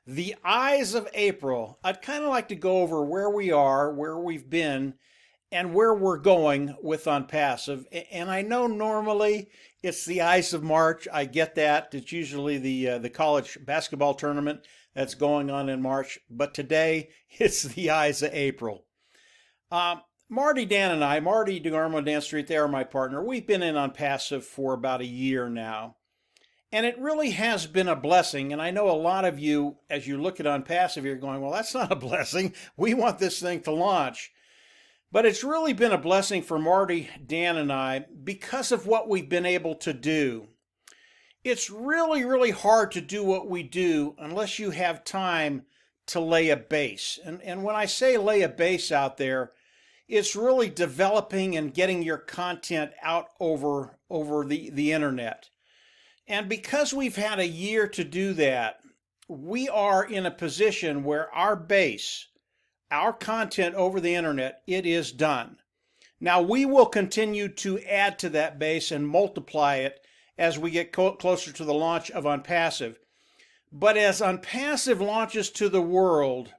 The eyes of April. I'd kind of like to go over where we are, where we've been, and where we're going with OnPassive. And I know normally it's the eyes of March. I get that. It's usually the college basketball tournament that's going on in March. But today it's the eyes of April. Marty, Dan, and I, Marty DeGarmo, Dan Street, they are my partner. We've been in OnPassive for about a year now. And it really has been a blessing. And I know a lot of you, as you look at OnPassive, you're going, well, that's not a blessing. We want this thing to launch. But it's really been a blessing for Marty, Dan, and I because of what we've been able to do. It's really, really hard to do what we do unless you have time to lay a base. And when I say lay a base out there, it's really developing and getting your content out over the internet. And because we've had a year to do that, we are in a position where our base, our content over the internet, it is done. Now we will continue to add to that base and multiply it as we get closer to the launch of OnPassive. But as OnPassive launches to the world,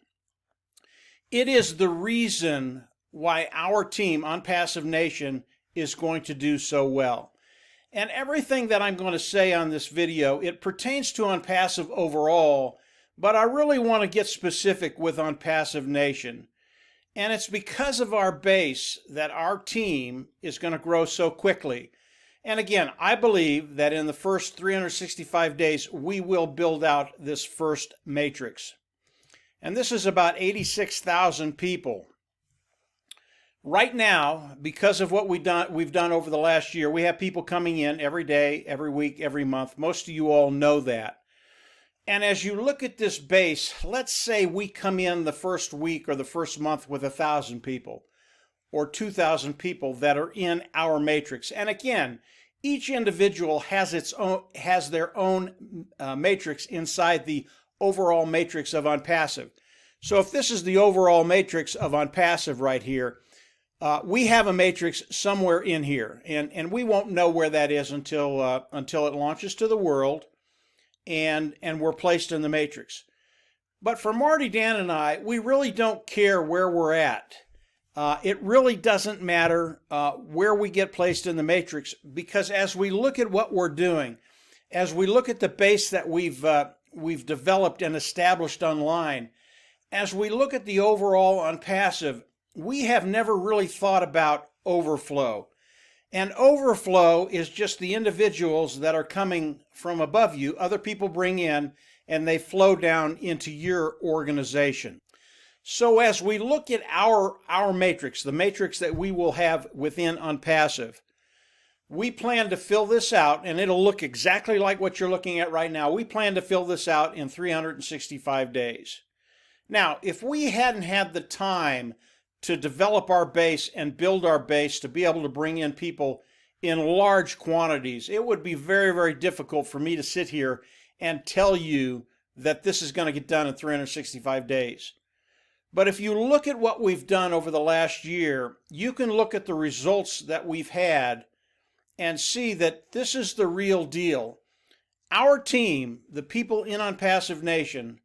it is the reason why our team, OnPassive Nation, is going to do so well. And everything that I'm going to say on this video, it pertains to OnPassive overall, but I really want to get specific with OnPassive Nation. And it's because of our base that our team is going to grow so quickly. And again, I believe that in the first 365 days, we will build out this first matrix. And this is about 86,000 people. Right now, because of what we've done over the last year, we have people coming in every day, every week, every month. Most of you all know that. And as you look at this base, let's say we come in the first week or the first month with 1,000 people or 2,000 people that are in our matrix. And again, each individual has their own matrix inside the overall matrix of OnPassive. So if this is the overall matrix of OnPassive right here, we have a matrix somewhere in here, and we won't know where that is until it launches to the world, and we're placed in the matrix. But for Marty, Dan, and I, we really don't care where we're at. It really doesn't matter where we get placed in the matrix, because as we look at what we're doing, as we look at the base that we've developed and established online, as we look at the overall OnPassive, we have never really thought about overflow. And overflow is just the individuals that are coming from above you, other people bring in, and they flow down into your organization. So as we look at our matrix, the matrix that we will have within OnPassive, we plan to fill this out, and it'll look exactly like what you're looking at right now. We plan to fill this out in 365 days. Now, if we hadn't had the time to develop our base and build our base to be able to bring in people in large quantities, it would be very, very difficult for me to sit here and tell you that this is going to get done in 365 days. But if you look at what we've done over the last year, you can look at the results that we've had and see that this is the real deal. Our team, the people in OnPassive Nation,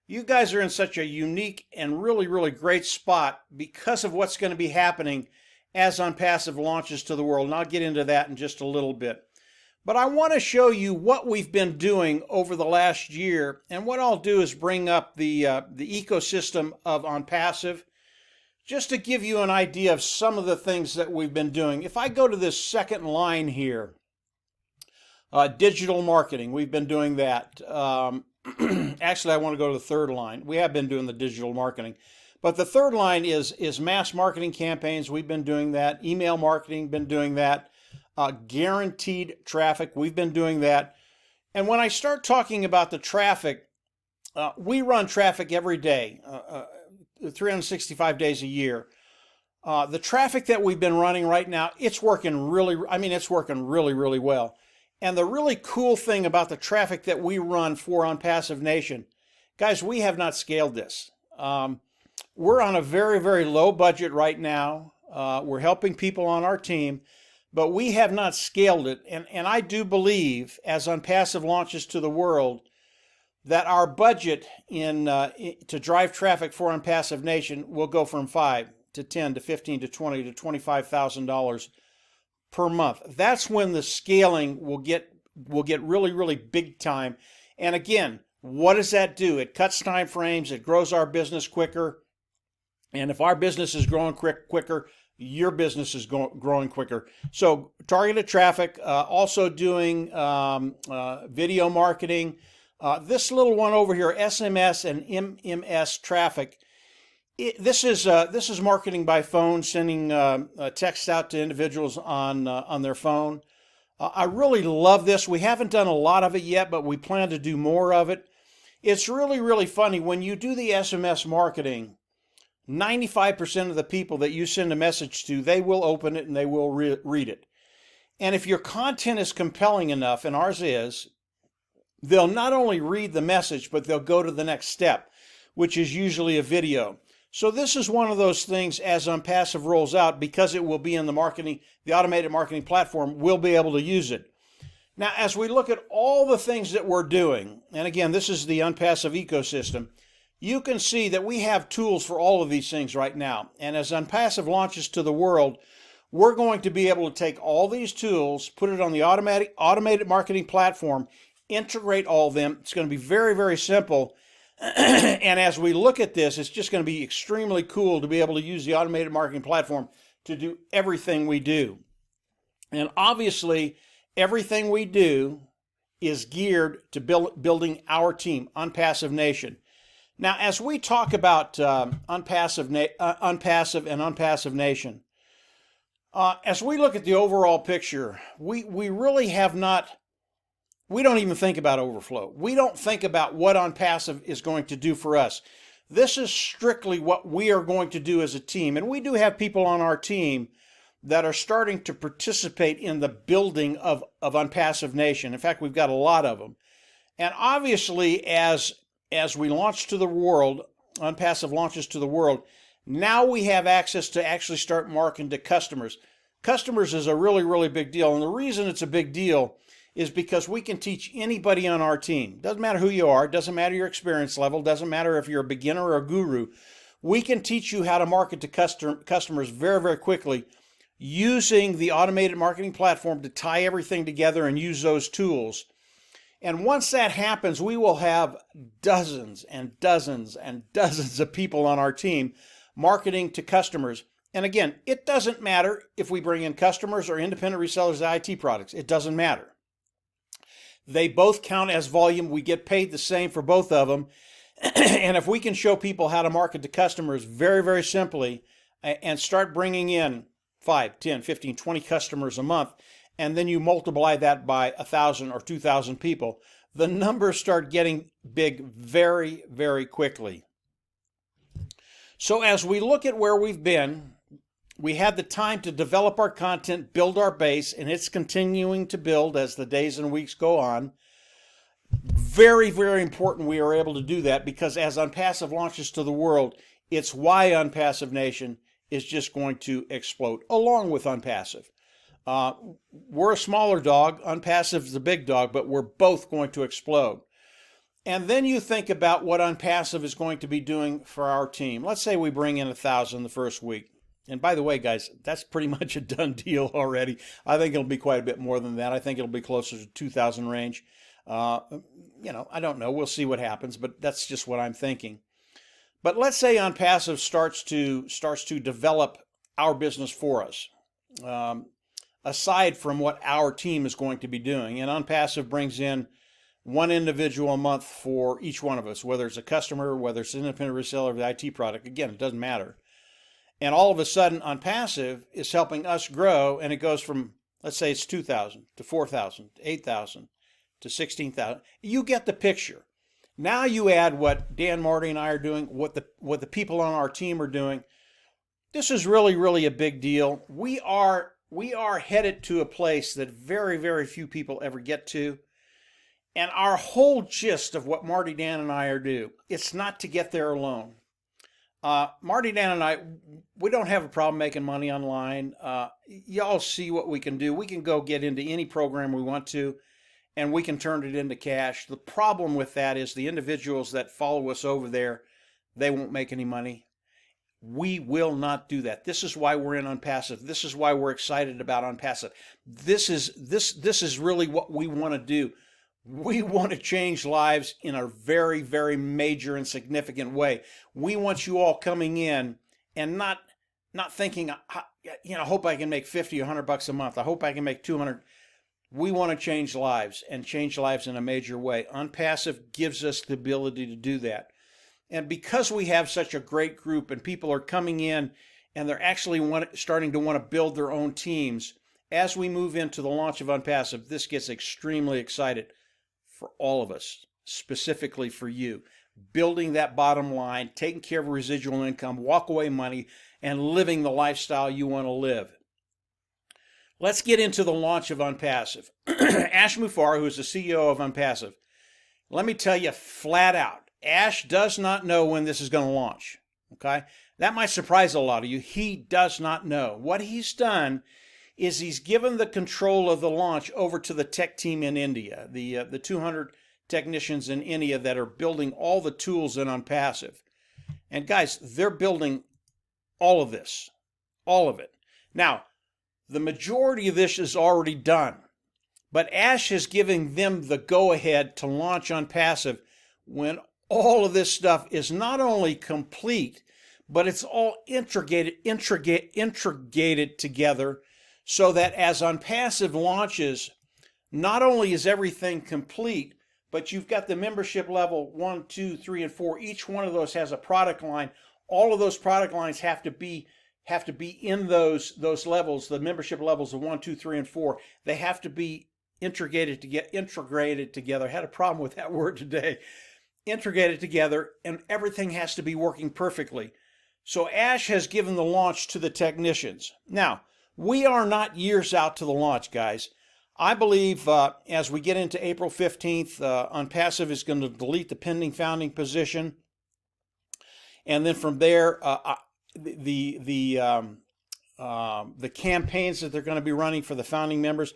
you guys are in such a unique and really, really great spot because of what's going to be happening as OnPassive launches to the world. And I'll get into that in just a little bit. But I want to show you what we've been doing over the last year. And what I'll do is bring up the ecosystem of OnPassive just to give you an idea of some of the things that we've been doing. If I go to this second line here, digital marketing, we've been doing that. Actually, I want to go to the third line. We have been doing the digital marketing. But the third line is mass marketing campaigns. We've been doing that. Email marketing, been doing that. Guaranteed traffic, we've been doing that. And when I start talking about the traffic, we run traffic every day, 365 days a year. The traffic that we've been running right now, it's working really well. And the really cool thing about the traffic that we run for OnPassive Nation, guys, we have not scaled this. We're on a very, very low budget right now. We're helping people on our team, but we have not scaled it. And I do believe as OnPassive launches to the world, that our budget to drive traffic for OnPassive Nation will go from 5 to 10 to 15 to 20 to $25,000 per month. That's when the scaling will get really, really big time. And again, what does that do? It cuts time frames, it grows our business quicker. And if our business is growing quicker, your business is growing quicker. So targeted traffic, also doing video marketing. This little one over here, SMS and MMS traffic. This is marketing by phone, sending texts out to individuals on their phone. I really love this. We haven't done a lot of it yet, but we plan to do more of it. It's really, really funny. When you do the SMS marketing, 95% of the people that you send a message to, they will open it and they will read it. And if your content is compelling enough, and ours is, they'll not only read the message, but they'll go to the next step, which is usually a video. So this is one of those things as OnPassive rolls out, because it will be in the automated marketing platform, we'll be able to use it. Now, as we look at all the things that we're doing, and again, this is the OnPassive ecosystem, you can see that we have tools for all of these things right now. And as OnPassive launches to the world, we're going to be able to take all these tools, put it on the automated marketing platform, integrate all of them. It's going to be very, very simple. And as we look at this, it's just going to be extremely cool to be able to use the automated marketing platform to do everything we do. And obviously, everything we do is geared to building our team, OnPassive Nation. Now, as we talk about OnPassive and OnPassive Nation, as we look at the overall picture, we really have not. We don't even think about overflow. We don't think about what OnPassive is going to do for us. This is strictly what we are going to do as a team. And we do have people on our team that are starting to participate in the building of OnPassive Nation. In fact, we've got a lot of them. And obviously, as we launch to the world, OnPassive launches to the world, now we have access to actually start marketing to customers. Customers is a really, really big deal. And the reason it's a big deal is because we can teach anybody on our team. Doesn't matter who you are, doesn't matter your experience level, doesn't matter if you're a beginner or a guru. We can teach you how to market to customers very, very quickly using the automated marketing platform to tie everything together and use those tools. And once that happens, we will have dozens and dozens and dozens of people on our team marketing to customers. And again, it doesn't matter if we bring in customers or independent resellers of IT products. It doesn't matter. They both count as volume. We get paid the same for both of them. And if we can show people how to market to customers very, very simply and start bringing in 5, 10, 15, 20 customers a month, and then you multiply that by 1,000 or 2,000 people, the numbers start getting big very, very quickly. So as we look at where we've been, we had the time to develop our content, build our base, and it's continuing to build as the days and weeks go on. Very, very important we are able to do that, because as OnPassive launches to the world, it's why OnPassive Nation is just going to explode, along with OnPassive. We're a smaller dog, OnPassive is the big dog, but we're both going to explode. And then you think about what OnPassive is going to be doing for our team. Let's say we bring in 1,000 the first week. And by the way, guys, that's pretty much a done deal already. I think it'll be quite a bit more than that. I think it'll be closer to 2,000 range. I don't know. We'll see what happens, but that's just what I'm thinking. But let's say OnPassive starts to develop our business for us, aside from what our team is going to be doing. And OnPassive brings in one individual a month for each one of us, whether it's a customer, whether it's an independent reseller of the IT product. Again, it doesn't matter. And all of a sudden, OnPassive is helping us grow, and it goes from, let's say it's 2,000 to 4,000 to 8,000 to 16,000. You get the picture. Now you add what Dan, Marty, and I are doing, what the people on our team are doing. This is really, really a big deal. We are headed to a place that very, very few people ever get to. And our whole gist of what Marty, Dan, and I are doing, it's not to get there alone. Marty, Dan, and I, we don't have a problem making money online. Y'all see what we can do. We can go get into any program we want to and we can turn it into cash. The problem with that is the individuals that follow us over there, they won't make any money. We will not do that. This is why we're in ONPASSIVE. This is why we're excited about ONPASSIVE. This is really what we want to do. We want to change lives in a very, very major and significant way. We want you all coming in and not thinking, I hope I can make 50 or 100 bucks a month. I hope I can make 200. We want to change lives and change lives in a major way. ONPASSIVE gives us the ability to do that. And because we have such a great group and people are coming in and they're actually starting to want to build their own teams, as we move into the launch of ONPASSIVE, this gets extremely excited for all of us, specifically for you. Building that bottom line, taking care of residual income, walk-away money, and living the lifestyle you want to live. Let's get into the launch of ONPASSIVE. Ash Mufareh, who is the CEO of ONPASSIVE, let me tell you flat out, Ash does not know when this is going to launch, okay? That might surprise a lot of you. He does not know. What he's done is he's given the control of the launch over to the tech team in India, the 200 technicians in India that are building all the tools in ONPASSIVE. And guys, they're building all of this, all of it. Now, the majority of this is already done, but Ash is giving them the go-ahead to launch ONPASSIVE when all of this stuff is not only complete, but it's all integrated together so that as ONPASSIVE launches, not only is everything complete, but you've got the membership level 1, 2, 3, and 4. Each one of those has a product line. All of those product lines have to be in those levels, the membership levels of 1, 2, 3, and 4. They have to be integrated together. I had a problem with that word today. Integrated together, and everything has to be working perfectly. So Ash has given the launch to the technicians. Now, we are not years out to the launch, guys. I believe as we get into April 15th, ONPASSIVE is going to delete the pending founding position. And then from there, the campaigns that they're going to be running for the founding members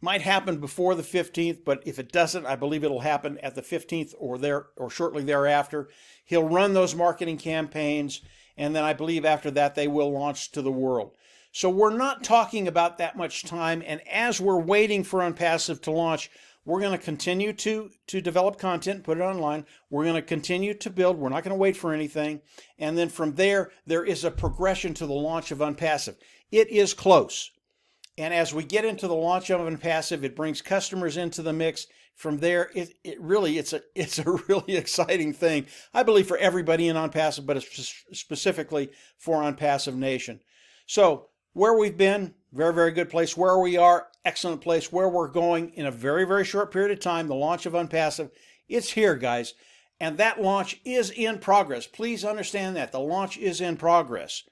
might happen before the 15th, but if it doesn't, I believe it'll happen at the 15th or shortly thereafter. He'll run those marketing campaigns, and then I believe after that they will launch to the world. So we're not talking about that much time, and as we're waiting for ONPASSIVE to launch, we're going to continue to develop content, put it online. We're going to continue to build. We're not going to wait for anything. And then from there is a progression to the launch of ONPASSIVE. It is close. And as we get into the launch of ONPASSIVE, it brings customers into the mix. From there, it's a really exciting thing, I believe, for everybody in ONPASSIVE, but specifically for ONPASSIVE Nation. So where we've been, very, very good place. Where we are, excellent place. Where we're going in a very, very short period of time, the launch of ONPASSIVE, it's here, guys. And that launch is in progress. Please understand that. The launch is in progress.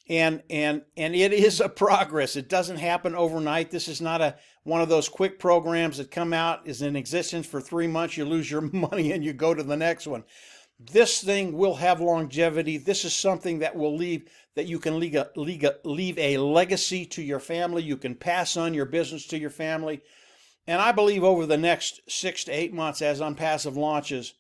And it is a progress. It doesn't happen overnight. This is not one of those quick programs that come out, is in existence for 3 months, you lose your money and you go to the next one. This thing will have longevity. This is something that will that you can leave a legacy to your family. You can pass on your business to your family. And I believe over the next 6 to 8 months as ONPASSIVE launches,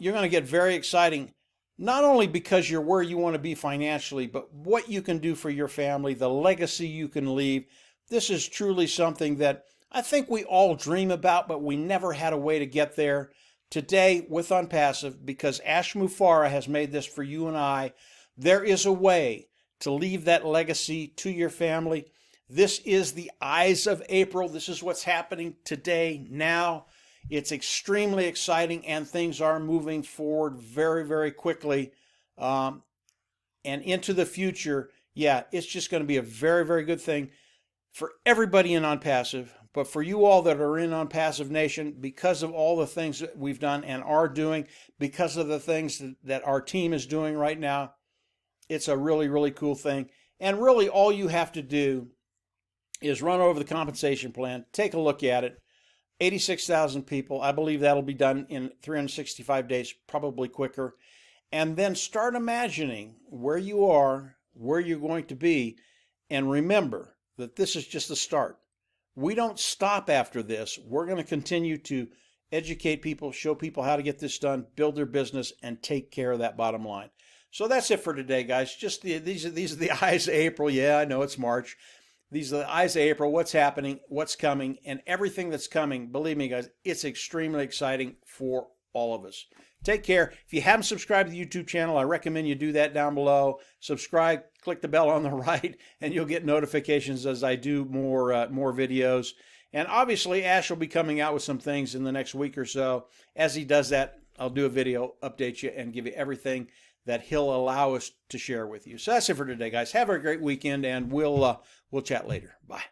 you're going to get very exciting. Not only because you're where you want to be financially, but what you can do for your family, the legacy you can leave. This is truly something that I think we all dream about, but we never had a way to get there. Today with ONPASSIVE, because Ash Mufareh has made this for you and I, there is a way to leave that legacy to your family. This is the eyes of April. This is what's happening today, now. It's extremely exciting, and things are moving forward very, very quickly. And into the future, yeah, it's just going to be a very, very good thing for everybody in ONPASSIVE, but for you all that are in ONPASSIVE Nation, because of all the things that we've done and are doing, because of the things that our team is doing right now, it's a really, really cool thing. And really all you have to do is run over the compensation plan, take a look at it. 86,000 people. I believe that'll be done in 365 days, probably quicker. And then start imagining where you are, where you're going to be, and remember that this is just the start. We don't stop after this. We're going to continue to educate people, show people how to get this done, build their business, and take care of that bottom line. So that's it for today, guys. Just these are the eyes of April. Yeah, I know it's March. These are the eyes of April. What's happening, what's coming, and everything that's coming. Believe me, guys, it's extremely exciting for all of us. Take care. If you haven't subscribed to the YouTube channel, I recommend you do that down below. Subscribe, click the bell on the right, and you'll get notifications as I do more videos. And obviously, Ash will be coming out with some things in the next week or so. As he does that, I'll do a video, update you, and give you everything that he'll allow us to share with you. So that's it for today, guys. Have a great weekend, and we'll chat later. Bye.